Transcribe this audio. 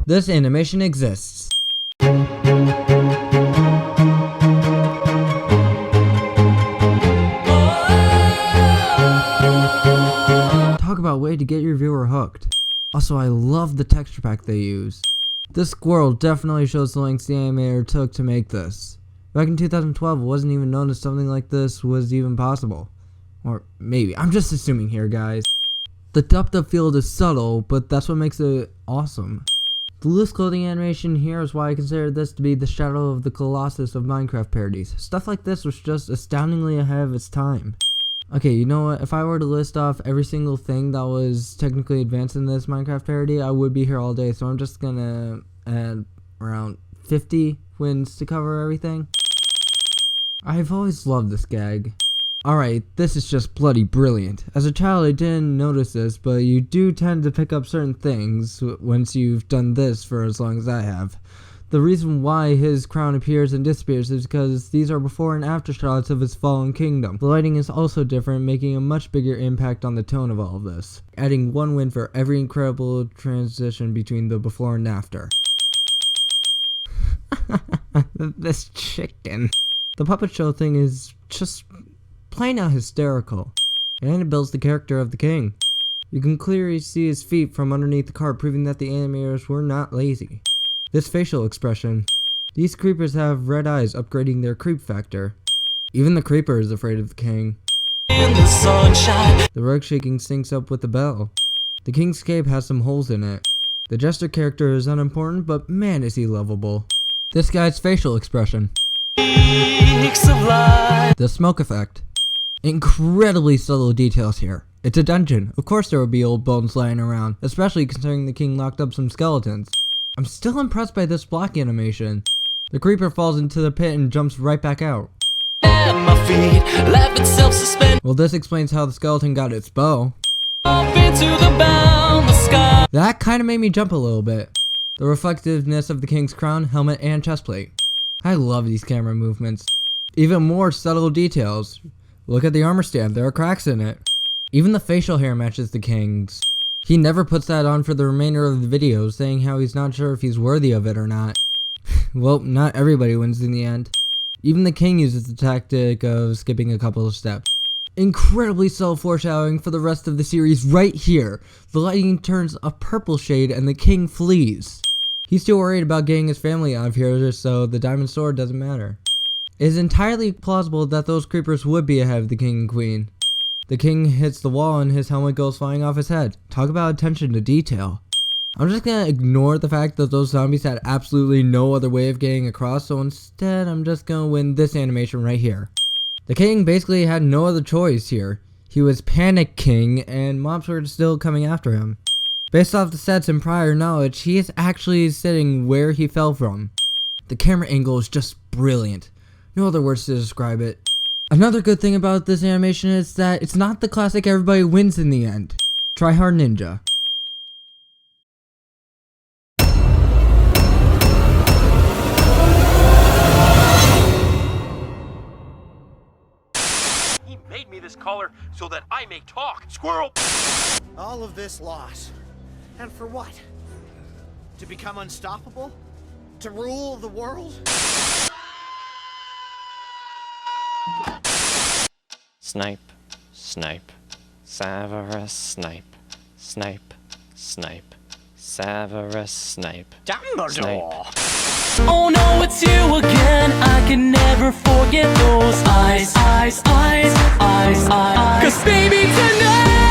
This animation exists. Talk about a way to get your viewer hooked. Also, I love the texture pack they use. This squirrel definitely shows the lengths the animator took to make this. Back in 2012, it wasn't even known that something like this was even possible. Or maybe. I'm just assuming here, guys. The depth of field is subtle, but that's what makes it awesome. The loose clothing animation here is why I consider this to be the shadow of the Colossus of Minecraft parodies. Stuff like this was just astoundingly ahead of its time. Okay, you know what? If I were to list off every single thing that was technically advanced in this Minecraft parody, I would be here all day, so I'm just gonna add around 50 wins to cover everything. I've always loved this gag. Alright, this is just bloody brilliant. As a child I didn't notice this, but you do tend to pick up certain things once you've done this for as long as I have. The reason why his crown appears and disappears is because these are before and after shots of his fallen kingdom. The lighting is also different, making a much bigger impact on the tone of all of this, adding 1 win for every incredible transition between the before and after. This chicken. The puppet show thing is just plain out hysterical, and it builds the character of the king. You can clearly see his feet from underneath the cart, proving that the animators were not lazy. This facial expression. These creepers have red eyes, upgrading their creep factor. Even the creeper is afraid of the king. In the sunshine. The rug shaking syncs up with the bell. The king's cape has some holes in it. The jester character is unimportant, but man is he lovable. This guy's facial expression. The smoke effect. Incredibly subtle details here. It's a dungeon. Of course there would be old bones lying around, especially considering the king locked up some skeletons. I'm still impressed by this block animation. The creeper falls into the pit and jumps right back out. My feet left itself suspended. Well, this explains how the skeleton got its bow. Up into the bound, the sky. That kind of made me jump a little bit. The reflectiveness of the king's crown, helmet, and chestplate. I love these camera movements. Even more subtle details. Look at the armor stand, there are cracks in it. Even the facial hair matches the king's. He never puts that on for the remainder of the video, saying how he's not sure if he's worthy of it or not. Well, not everybody wins in the end. Even the king uses the tactic of skipping a couple of steps. Incredibly self-foreshadowing for the rest of the series right here. The lighting turns a purple shade and the king flees. He's still worried about getting his family out of here, so the diamond sword doesn't matter. It is entirely plausible that those creepers would be ahead of the king and queen. The king hits the wall and his helmet goes flying off his head. Talk about attention to detail. I'm just gonna ignore the fact that those zombies had absolutely no other way of getting across, so instead I'm just gonna win this animation right here. The king basically had no other choice here. He was panicking and mobs were still coming after him. Based off the stats and prior knowledge, he is actually sitting where he fell from. The camera angle is just brilliant. No other words to describe it. Another good thing about this animation is that it's not the classic everybody wins in the end. Try hard ninja. He made me this collar so that I may talk. Squirrel! All of this loss. And for what? To become unstoppable? To rule the world? Snipe, snipe, Severus Snipe, snipe, snipe, Severus Snipe. Dumbledore! Snipe. Oh no, it's you again. I can never forget those eyes, eyes, eyes, eyes, eyes. 'Cause baby, tonight